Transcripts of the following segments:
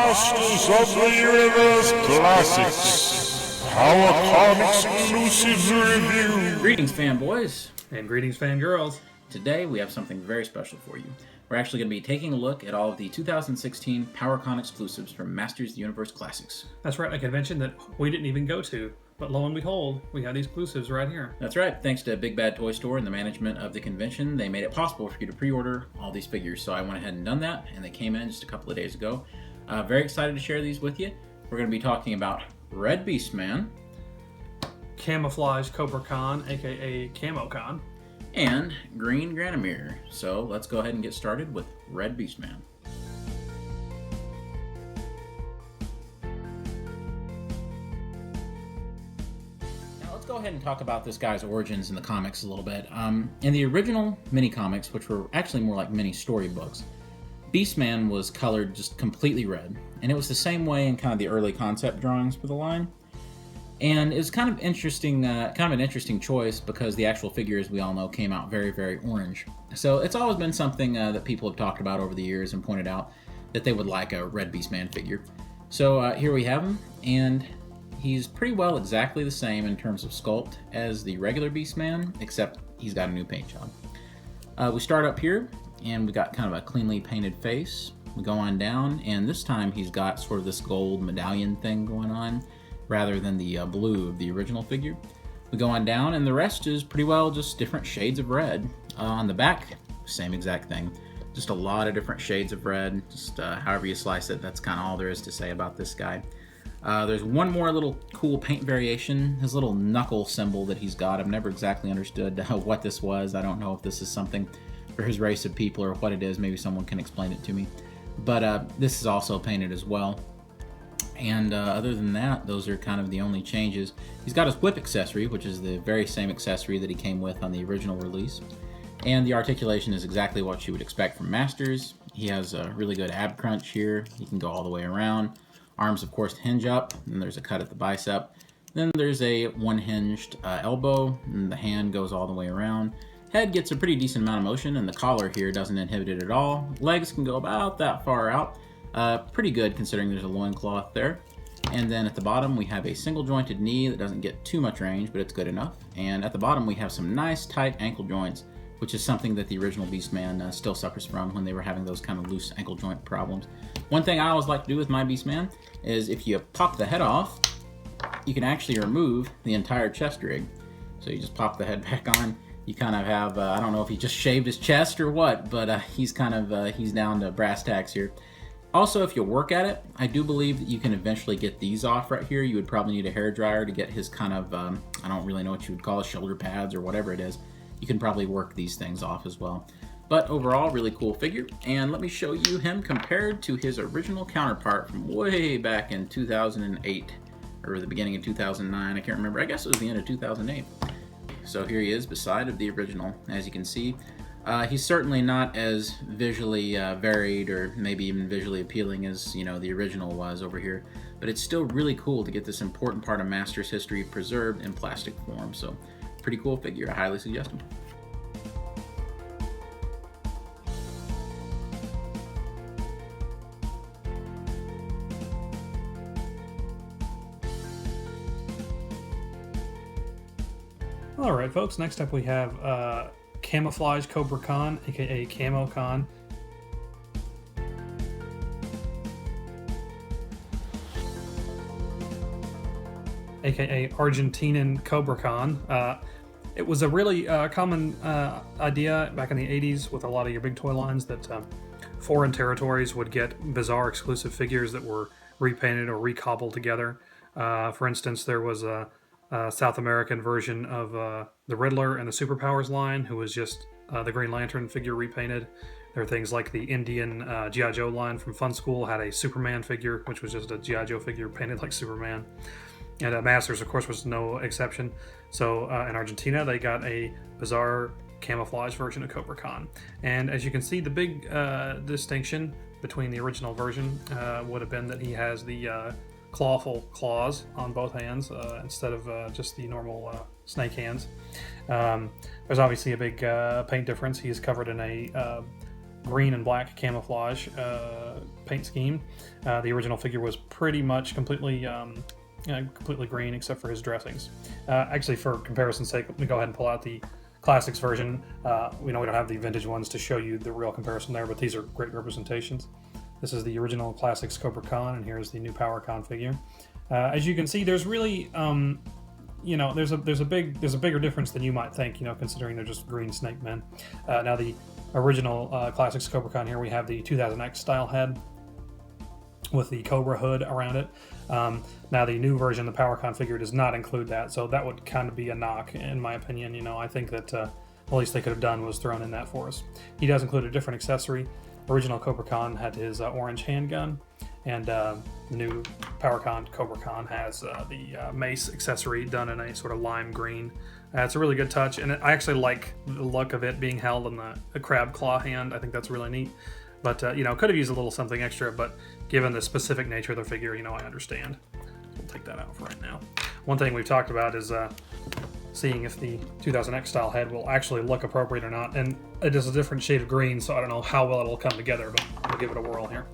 Masters of the Universe Classics, Power Exclusive Review. Greetings, fanboys. And greetings, fangirls. Today we have something very special for you. We're actually going to be taking a look at all of the 2016 PowerCon exclusives from Masters of the Universe Classics. That's right, a convention that we didn't even go to. But lo and behold, we have these exclusives right here. That's right. Thanks to Big Bad Toy Store and the management of the convention, they made it possible for you to pre-order all these figures. So I went ahead and done that, and they came in just a couple of days ago. Very excited to share these with you. We're going to be talking about Red Beastman, Camouflage Cobra Khan, aka Camo Khan, and Green Granamyr. So let's go ahead and get started with Red Beastman. Go ahead and talk about this guy's origins in the comics a little bit. In the original mini comics, which were actually more like mini storybooks, Beastman was colored just completely red, and it was the same way in kind of the early concept drawings for the line. And it's kind of interesting, kind of an interesting choice because the actual figure, as we all know, came out very, very orange. So it's always been something that people have talked about over the years and pointed out that they would like a Red Beastman figure. So here we have him, and he's pretty well exactly the same in terms of sculpt as the regular Beastman, except he's got a new paint job. We start up here, and we got kind of a cleanly painted face. We go on down, and this time he's got sort of this gold medallion thing going on, rather than the blue of the original figure. We go on down, and the rest is pretty well just different shades of red. On the back, same exact thing. Just a lot of different shades of red. Just however you slice it, that's kind of all there is to say about this guy. There's one more little cool paint variation, his little knuckle symbol that he's got. I've never exactly understood what this was. I don't know if this is something for his race of people or what it is. Maybe someone can explain it to me. But this is also painted as well. And other than that, those are kind of the only changes. He's got his whip accessory, which is the very same accessory that he came with on the original release. And the articulation is exactly what you would expect from Masters. He has a really good ab crunch here. He can go all the way around. Arms, of course, hinge up, and there's a cut at the bicep. Then there's a one-hinged elbow, and the hand goes all the way around. Head gets a pretty decent amount of motion, and the collar here doesn't inhibit it at all. Legs can go about that far out. Pretty good considering there's a loincloth there. And then at the bottom we have a single jointed knee that doesn't get too much range, but it's good enough. And at the bottom we have some nice tight ankle joints, which is something that the original Beastman still suffers from when they were having those kind of loose ankle joint problems. One thing I always like to do with my Beastman is if you pop the head off, you can actually remove the entire chest rig. So you just pop the head back on. You kind of have, I don't know if he just shaved his chest or what, but he's kind of, he's down to brass tacks here. Also, if you work at it, I do believe that you can eventually get these off right here. You would probably need a hairdryer to get his kind of, I don't really know what you would call it, shoulder pads or whatever it is. You can probably work these things off as well. But overall, really cool figure. And let me show you him compared to his original counterpart from way back in 2008, or the beginning of 2009. I can't remember. I guess it was the end of 2008. So here he is beside of the original. As you can see, he's certainly not as visually varied or maybe even visually appealing as, you know, the original was over here. But it's still really cool to get this important part of Masters history preserved in plastic form. So pretty cool figure. I highly suggest him. Alright folks, next up we have Camouflage Cobra Khan, aka Camo Khan. Aka Argentinian Cobra Khan. It was a really common idea back in the 80s with a lot of your big toy lines that foreign territories would get bizarre exclusive figures that were repainted or recobbled together. For instance, there was a South American version of the Riddler and the Superpowers line, who was just the Green Lantern figure repainted. There are things like the Indian G.I. Joe line from Fun School had a Superman figure, which was just a G.I. Joe figure painted like Superman. And Masters, of course, was no exception. So in Argentina, they got a bizarre camouflage version of Cobra Khan. And as you can see, the big distinction between the original version would have been that he has the clawful claws on both hands instead of just the normal snake hands. There's obviously a big paint difference. He's covered in a green and black camouflage paint scheme. The original figure was pretty much completely green except for his dressings. Actually, for comparison's sake, let me go ahead and pull out the Classics version. We don't have the vintage ones to show you the real comparison there, but these are great representations. This is the original Classics Cobra Khan, and here's the new PowerCon figure. As you can see, there's really, there's a bigger difference than you might think, considering they're just green snake men. Now the original Classics Cobra Khan here, we have the 2000X style head with the Cobra hood around it. Now the new version, the PowerCon figure, does not include that, so that would kind of be a knock, in my opinion. I think that the least they could have done was thrown in that for us. He does include a different accessory. Original Cobra Khan had his orange handgun, and the new PowerCon Cobra Khan has the mace accessory done in a sort of lime green. It's a really good touch, and I actually like the look of it being held in a crab claw hand. I think that's really neat. But, could have used a little something extra, but given the specific nature of the figure, I understand. We'll take that out for right now. One thing we've talked about is seeing if the 2000X style head will actually look appropriate or not. And it is a different shade of green, so I don't know how well it'll come together, but we'll give it a whirl here.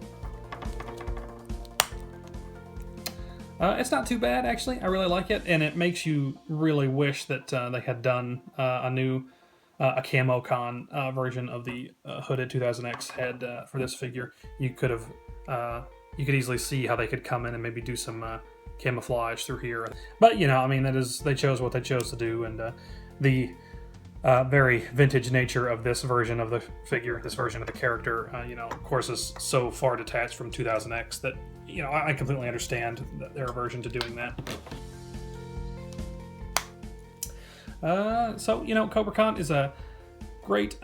It's not too bad, actually. I really like it, and it makes you really wish that they had done a Camo Con version of the hooded 2000X head for this figure. You could easily see how they could come in and maybe do some camouflage through here. But they chose what they chose to do, and the very vintage nature of this version of the figure, this version of the character, of course, is so far detached from 2000X that I completely understand their aversion to doing that. Cobra Khan is a great,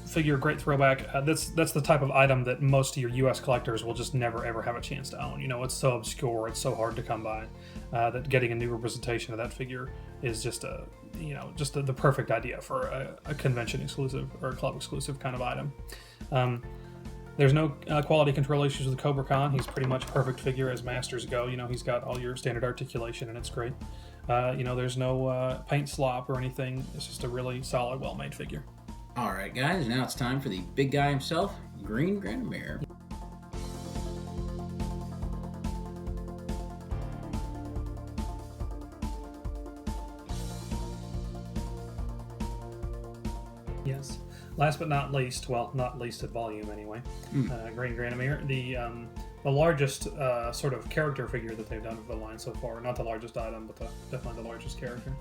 figure, great throwback. That's the type of item that most of your U.S. collectors will just never ever have a chance to own. It's so obscure, it's so hard to come by, that getting a new representation of that figure is just the perfect idea for a convention exclusive or a club exclusive kind of item. There's no quality control issues with the Cobra Khan. He's pretty much a perfect figure as masters go. He's got all your standard articulation, and it's great. There's no paint slop or anything. It's just a really solid, well-made figure. All right, guys, now it's time for the big guy himself, Green Granamyr. Yes. Last but not least, well, not least at volume anyway, Green Granamyr, the largest sort of character figure that they've done for the line so far. Not the largest item, but definitely the largest character.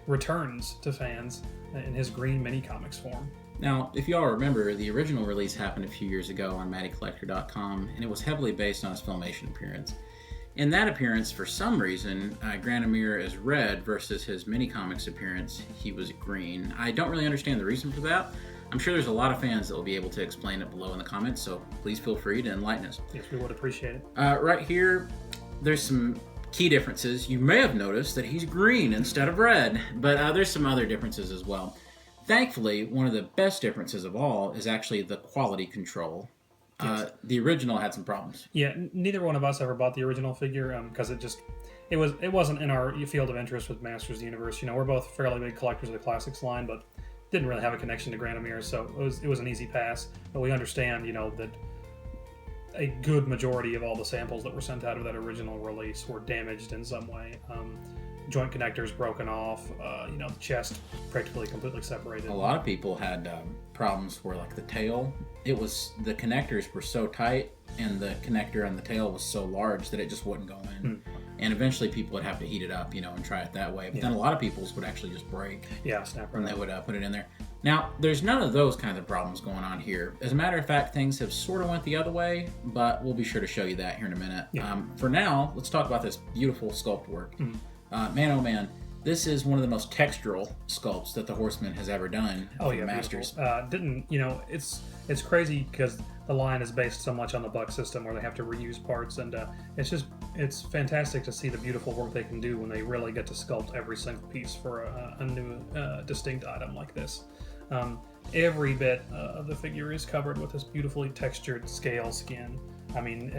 Returns to fans in his green mini comics form. Now, if you all remember, the original release happened a few years ago on MattyCollector.com, and it was heavily based on his Filmation appearance. In that appearance, for some reason, Granamyr is red versus his mini-comics appearance, he was green. I don't really understand the reason for that. I'm sure there's a lot of fans that will be able to explain it below in the comments, so please feel free to enlighten us. Yes, we would appreciate it. Right here, there's some key differences. You may have noticed that he's green instead of red, but there's some other differences as well. Thankfully, one of the best differences of all is actually the quality control. Yes. The original had some problems. Yeah, neither one of us ever bought the original figure because it wasn't in our field of interest with Masters of the Universe. We're both fairly big collectors of the Classics line, but didn't really have a connection to Granamyr, so it was an easy pass. But we understand, that a good majority of all the samples that were sent out of that original release were damaged in some way. Joint connectors broken off, the chest practically completely separated. A lot of people had problems where, like, the tail, the connectors were so tight and the connector on the tail was so large that it just wouldn't go in. And eventually people would have to heat it up, and try it that way. But then a lot of people's would actually just break. Yeah, snap right. And they would put it in there. Now, there's none of those kinds of problems going on here. As a matter of fact, things have sort of went the other way, but we'll be sure to show you that here in a minute. Yeah. For now, let's talk about this beautiful sculpt work. Man, oh man, this is one of the most textural sculpts that the Horseman has ever done. Oh yeah, Masters. It's crazy because the line is based so much on the buck system where they have to reuse parts, and it's fantastic to see the beautiful work they can do when they really get to sculpt every single piece for a new distinct item like this. Every bit of the figure is covered with this beautifully textured scale skin. I mean,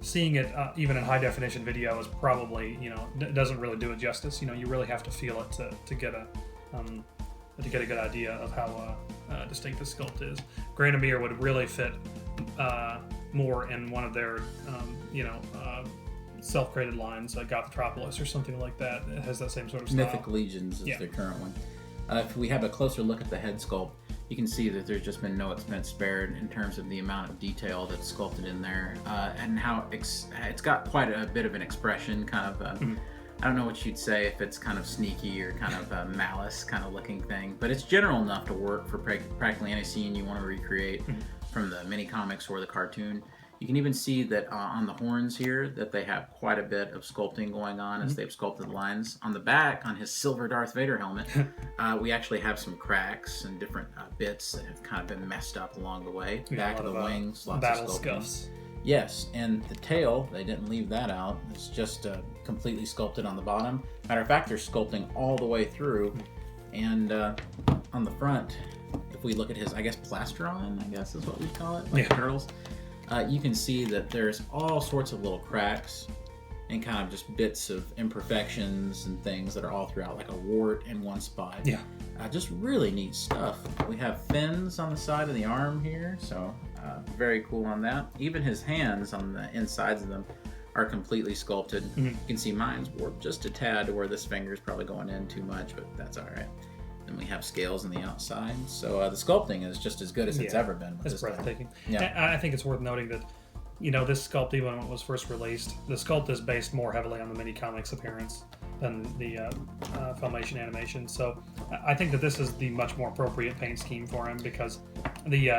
seeing it even in high definition video is probably, doesn't really do it justice. You really have to feel it to get to get a good idea of how distinct the sculpt is. Granamyr would really fit more in one of their, self-created lines, like Gothropolis or something like that. It has that same sort of style. Mythic Legions is their current one. If we have a closer look at the head sculpt, you can see that there's just been no expense spared in terms of the amount of detail that's sculpted in there, and how it's got quite a bit of an expression, kind of, I don't know what you'd say, if it's kind of sneaky or kind of a malice kind of looking thing, but it's general enough to work for practically any scene you want to recreate from the mini comics or the cartoon. You can even see that on the horns here that they have quite a bit of sculpting going on as they've sculpted lines. On the back, on his silver Darth Vader helmet, we actually have some cracks and different bits that have kind of been messed up along the way. Back of the wings, lots battle of sculpting. scuffs. Yes, and the tail, they didn't leave that out. It's just completely sculpted on the bottom. Matter of fact, they're sculpting all the way through. And on the front, if we look at his, I guess, plastron, I guess is what we call it, like turtles. You can see that there's all sorts of little cracks and kind of just bits of imperfections and things that are all throughout, like a wart in one spot. Yeah. Just really neat stuff. We have fins on the side of the arm here, so very cool on that. Even his hands on the insides of them are completely sculpted. You can see mine's warped just a tad to where this finger is probably going in too much, but that's all right. Then we have scales on the outside, so the sculpting is just as good as it's ever been with it's this breathtaking. Yeah. I think it's worth noting that, this sculpt, even when it was first released, the sculpt is based more heavily on the mini comics appearance than the Filmation animation. So I think that this is the much more appropriate paint scheme for him, because the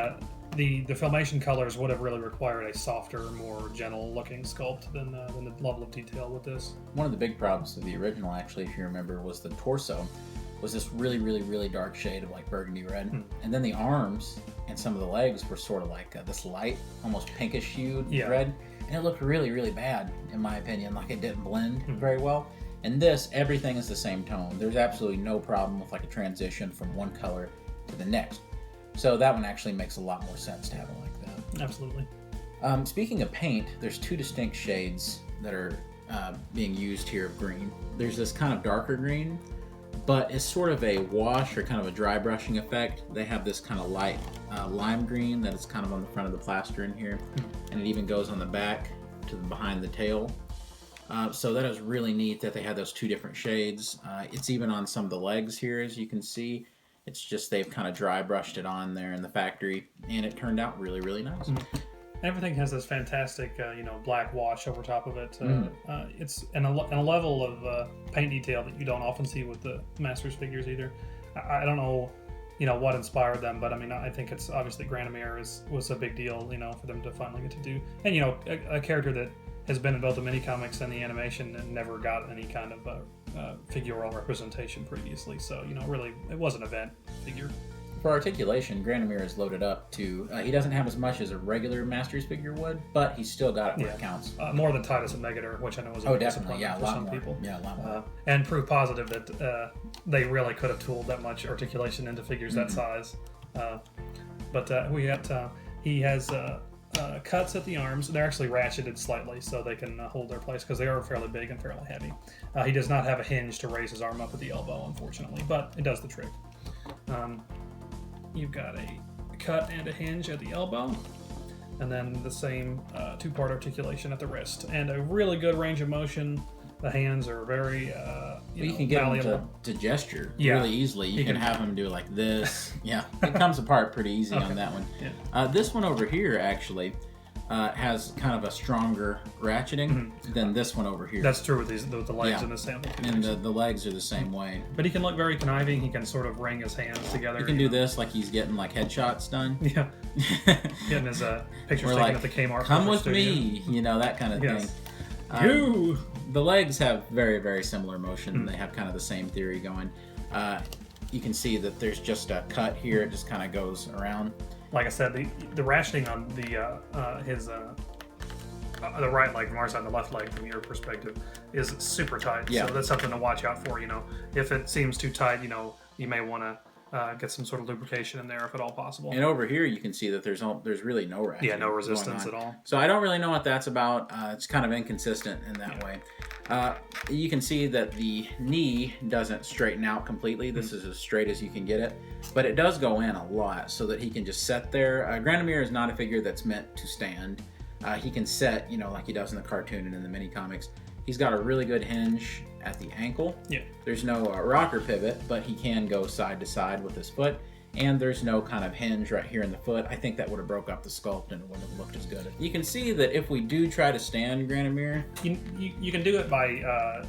Filmation colors would have really required a softer, more gentle-looking sculpt than the level of detail with this. One of the big problems of the original, actually, if you remember, was the torso was this really, really, really dark shade of like burgundy red. And then the arms and some of the legs were sort of like this light, almost pinkish hued red. And it looked really, really bad, in my opinion. Like it didn't blend very well. And this, everything is the same tone. There's absolutely no problem with like a transition from one color to the next. So that one actually makes a lot more sense to have it like that. Absolutely. Speaking of paint, there's two distinct shades that are being used here of green. There's this kind of darker green, but it's sort of a wash or kind of a dry brushing effect. They have this kind of light lime green that is kind of on the front of the plaster in here, and it even goes on the back to behind the tail. So that is really neat that they had those two different shades. It's even on some of the legs here, as you can see. It's just they've kind of dry brushed it on there in the factory, and it turned out really, really nice. Everything has this fantastic, black wash over top of it. It's in a level of paint detail that you don't often see with the Masters figures either. I don't know, what inspired them, but I mean, I think it's obviously Granamyr was a big deal, for them to finally get to do. And a character that has been in both the mini comics and the animation and never got any kind of figural representation previously. So really, it was an event figure. For articulation, Granamyr is loaded up to, he doesn't have as much as a regular Masters figure would, but he's still got it where it counts. More than Titus and Megator, which I know was a big disappointment for some people. Yeah, a lot more. And proof positive that they really could have tooled that much articulation into figures that size. But he has cuts at the arms. They're actually ratcheted slightly so they can hold their place, because they are fairly big and fairly heavy. He does not have a hinge to raise his arm up at the elbow, unfortunately, but it does the trick. You've got a cut and a hinge at the elbow, and then the same two-part articulation at the wrist, and a really good range of motion. The hands are very you can get them to gesture really easily. You can have them do like this. It comes apart pretty easy on that one. This one over here actually has kind of a stronger ratcheting than this one over here. That's true with the legs and the sample. And the legs are the same way. But he can look very conniving. He can sort of wring his hands together. He can do this like he's getting like headshots done. Yeah. Getting his pictures taken at the Kmart. Come with me, that kind of thing. The legs have very, very similar motion. They have kind of the same theory going. You can see that there's just a cut here. It just kind of goes around. Like I said, the rationing on his the right leg from our side and the left leg from your perspective is super tight. So that's something to watch out for. If it seems too tight, you may want get some sort of lubrication in there if at all possible. And over here, you can see that there's really no ratchet. Yeah, no resistance at all. So I don't really know what that's about. It's kind of inconsistent in that way. You can see that the knee doesn't straighten out completely. This is as straight as you can get it, but it does go in a lot so that he can just set there. Granamyr is not a figure that's meant to stand. He can set, like he does in the cartoon and in the mini comics. He's got a really good hinge at the ankle. Yeah. There's no rocker pivot, but he can go side to side with his foot. And there's no kind of hinge right here in the foot. I think that would have broke up the sculpt and it wouldn't have looked as good. You can see that if we do try to stand Granamyr, you can do it by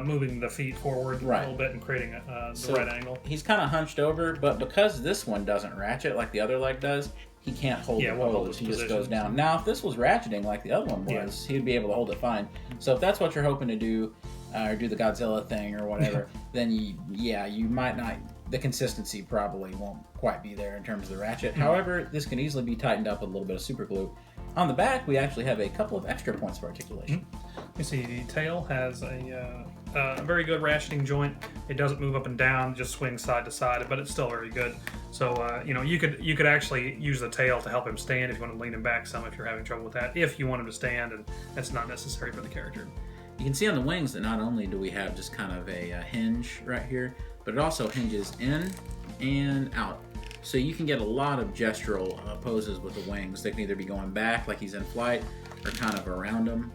moving the feet forward a little bit and creating the right angle. He's kind of hunched over, but because this one doesn't ratchet like the other leg does, he can't hold the pose. He just goes down. Now, if this was ratcheting like the other one was, he'd be able to hold it fine. So if that's what you're hoping to do, or do the Godzilla thing or whatever, then you might not. The consistency probably won't quite be there in terms of the ratchet. However, this can easily be tightened up with a little bit of super glue. On the back, we actually have a couple of extra points of articulation. You see, the tail has a very good ratcheting joint. It doesn't move up and down, just swings side to side, but it's still very good. So, you could actually use the tail to help him stand if you want to lean him back some if you're having trouble with that. If you want him to stand, and that's not necessary for the character. You can see on the wings that not only do we have just kind of a hinge right here, but it also hinges in and out. So you can get a lot of gestural poses with the wings. They can either be going back like he's in flight, or kind of around him,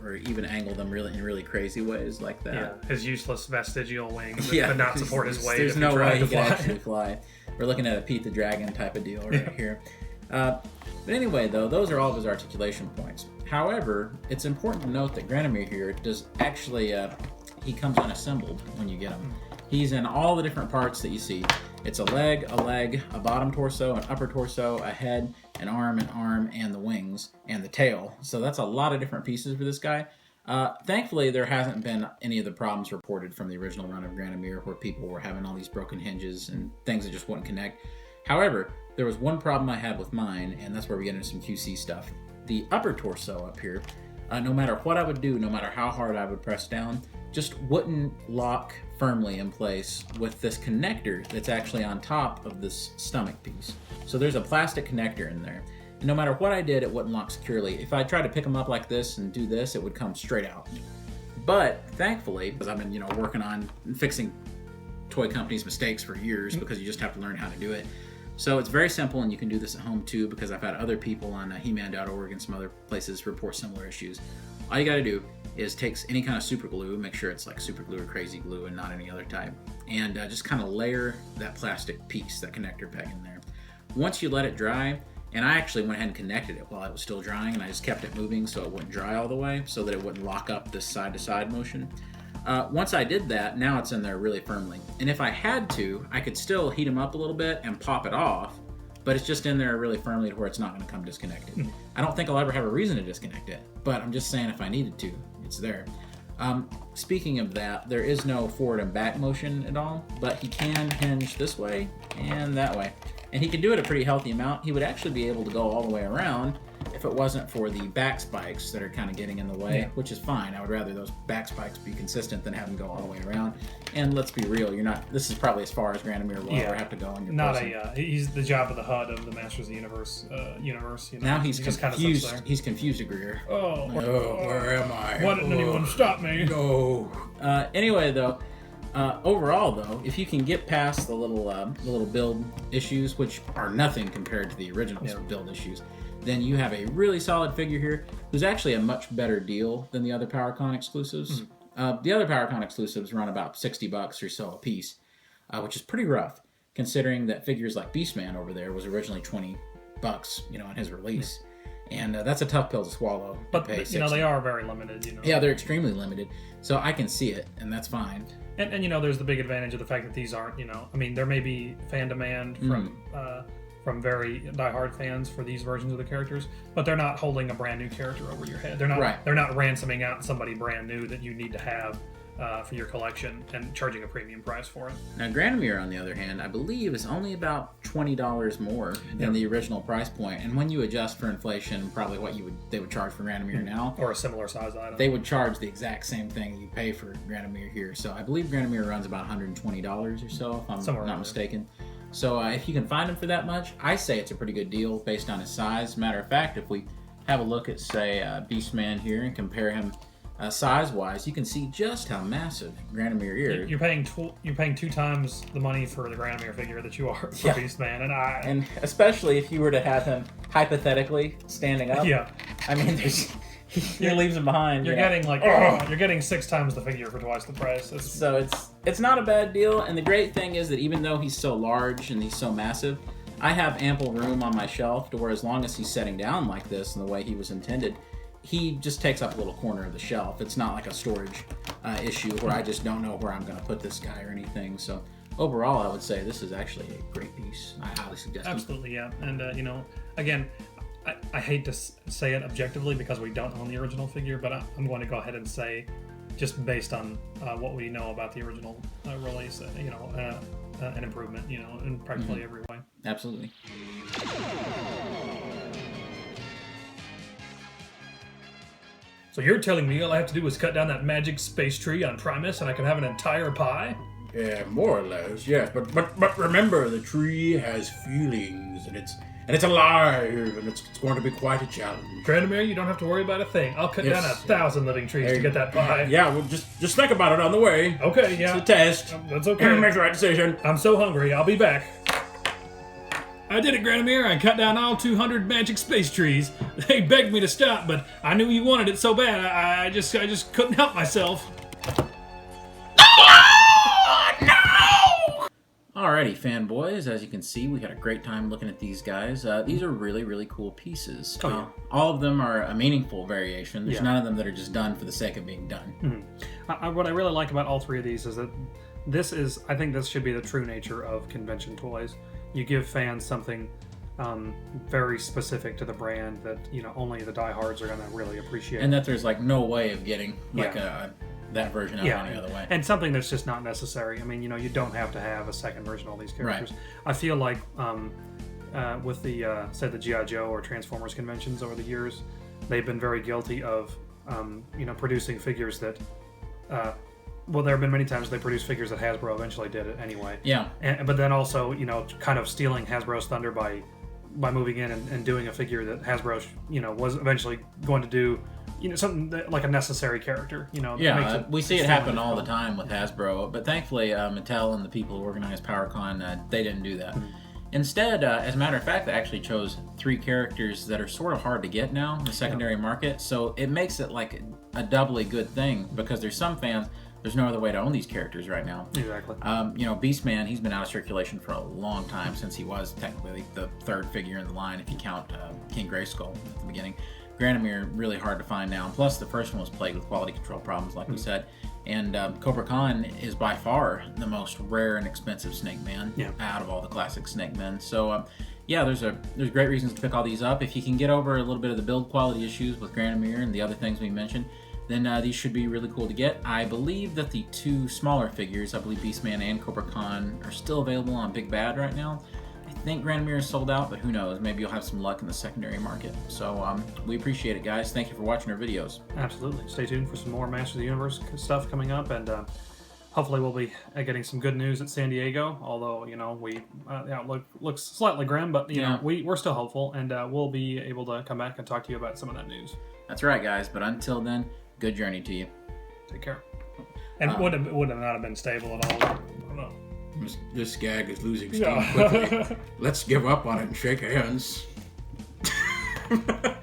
or even angle them in really crazy ways like that. Yeah, his useless vestigial wings that could not support his weight. There's no way he can actually fly. We're looking at a Pete the Dragon type of deal right here. But anyway, though, those are all of his articulation points. However, it's important to note that Granamyr here does actually, he comes unassembled when you get him. He's in all the different parts that you see. It's a leg, a bottom torso, an upper torso, a head, an arm, and the wings, and the tail. So that's a lot of different pieces for this guy. Thankfully, there hasn't been any of the problems reported from the original run of Granamyr where people were having all these broken hinges and things that just wouldn't connect. However, there was one problem I had with mine, and that's where we get into some QC stuff. The upper torso up here, no matter what I would do, no matter how hard I would press down, just wouldn't lock firmly in place with this connector that's actually on top of this stomach piece. So there's a plastic connector in there. And no matter what I did, it wouldn't lock securely. If I tried to pick them up like this and do this, it would come straight out. But thankfully, because I've been working on fixing toy companies' mistakes for years, because you just have to learn how to do it. So it's very simple, and you can do this at home too, because I've had other people on He-Man.org and some other places report similar issues. All you got to do is take any kind of super glue, make sure it's like super glue or crazy glue and not any other type, and just kind of layer that plastic piece, that connector peg in there. Once you let it dry, and I actually went ahead and connected it while it was still drying, and I just kept it moving so it wouldn't dry all the way, so that it wouldn't lock up this side-to-side motion. Once I did that, now it's in there really firmly. And if I had to, I could still heat them up a little bit and pop it off, but it's just in there really firmly to where it's not going to come disconnected. I don't think I'll ever have a reason to disconnect it, but I'm just saying if I needed to, it's there. Speaking of that, there is no forward and back motion at all, but he can hinge this way and that way. And he can do it a pretty healthy amount. He would actually be able to go all the way around if it wasn't for the back spikes that are kind of getting in the way, which is fine. I would rather those back spikes be consistent than have them go all the way around. And let's be real, this is probably as far as Granamyr will ever have to go in your he's the job of the HUD of the Masters of the Universe universe. Now he's confused. Kind of he's confused, Greer. Where am I? Why didn't anyone stop me? No. Anyway, though, overall, though, if you can get past the little build issues, which are nothing compared to the original build issues, then you have a really solid figure here who's actually a much better deal than the other PowerCon exclusives. The other PowerCon exclusives run about $60 or so a piece, which is pretty rough, considering that figures like Beastman over there was originally $20, on his release. And that's a tough pill to swallow. But they are very limited. Yeah, they're extremely limited. So I can see it, and that's fine. And there's the big advantage of the fact that these aren't, there may be fan demand from very diehard fans for these versions of the characters, but they're not holding a brand new character over your head. They're not ransoming out somebody brand new that you need to have for your collection and charging a premium price for it. Now, Granamyr, on the other hand, I believe is only about $20 more than the original price point. And when you adjust for inflation, probably what they would charge for Granamyr now, or a similar size item, they would charge the exact same thing you pay for Granamyr here. So I believe Granamyr runs about $120 or so, if I'm not mistaken. So if you can find him for that much, I say it's a pretty good deal based on his size. Matter of fact, if we have a look at, say, Beastman here and compare him size-wise, you can see just how massive Granamyr is. You're paying 2 times the money for the Granamyr figure that you are for Beastman, and especially if you were to have him hypothetically standing up. Yeah, I mean, he leaves him behind. You're getting you're getting 6 times the figure for twice the price. So it's not a bad deal. And the great thing is that even though he's so large and he's so massive, I have ample room on my shelf to where as long as he's setting down like this and the way he was intended, he just takes up a little corner of the shelf. It's not like a storage issue where I just don't know where I'm going to put this guy or anything. So overall, I would say this is actually a great piece. I highly suggest it. Absolutely, yeah. And, again, I hate to say it objectively because we don't own the original figure, but I'm going to go ahead and say, just based on what we know about the original release, an improvement, in practically every way. Absolutely. So you're telling me all I have to do is cut down that magic space tree on Primus and I can have an entire pie? Yeah, more or less, yes. But remember, the tree has feelings, and it's alive, and it's going to be quite a challenge. Granamyr, you don't have to worry about a thing. I'll cut down 1,000 living trees to get that pie. Yeah, well, just think about it on the way. Okay, yeah. It's a test. That's okay. Make the right decision. I'm so hungry. I'll be back. I did it, Granamyr. I cut down all 200 magic space trees. They begged me to stop, but I knew you wanted it so bad. I just couldn't help myself. Alrighty, fanboys, as you can see, we had a great time looking at these guys. These are really, really cool pieces. All of them are a meaningful variation. There's none of them that are just done for the sake of being done. What I really like about all 3 of these is that I think this should be the true nature of convention toys. You give fans something very specific to the brand that, only the diehards are going to really appreciate. And that there's no way of getting that version out any other way. And something that's just not necessary. I mean, you don't have to have a second version of all these characters. Right. I feel like with the, say, the G.I. Joe or Transformers conventions over the years, they've been very guilty of, producing figures that, well, there have been many times they produced figures that Hasbro eventually did it anyway. Yeah. But then also, kind of stealing Hasbro's thunder by moving in and doing a figure that Hasbro, was eventually going to do, something like a necessary character, Yeah, we see it happen all the time with Hasbro, but thankfully Mattel and the people who organized PowerCon, they didn't do that. Instead, as a matter of fact, they actually chose 3 characters that are sort of hard to get now in the secondary market, so it makes it like a doubly good thing because there's some fans, there's no other way to own these characters right now. Exactly. Beastman, he's been out of circulation for a long time since he was technically the 3rd figure in the line if you count King Grayskull at the beginning. Granamyr, really hard to find now. Plus, the first one was plagued with quality control problems, like we said. And Cobra Khan is by far the most rare and expensive Snake Man out of all the classic Snake Men. So, there's great reasons to pick all these up. If you can get over a little bit of the build quality issues with Granamyr and the other things we mentioned, then these should be really cool to get. I believe that the 2 smaller figures, I believe Beastman and Cobra Khan, are still available on Big Bad right now. I think Granamyr is sold out, but who knows? Maybe you'll have some luck in the secondary market. So we appreciate it, guys. Thank you for watching our videos. Absolutely. Stay tuned for some more Masters of the Universe stuff coming up, and hopefully we'll be getting some good news at San Diego. Although the outlook looks slightly grim, but we're still hopeful, and we'll be able to come back and talk to you about some of that news. That's right, guys. But until then, good journey to you. Take care. And would not have been stable at all. I don't know. This gag is losing steam quickly. Let's give up on it and shake hands. Yeah,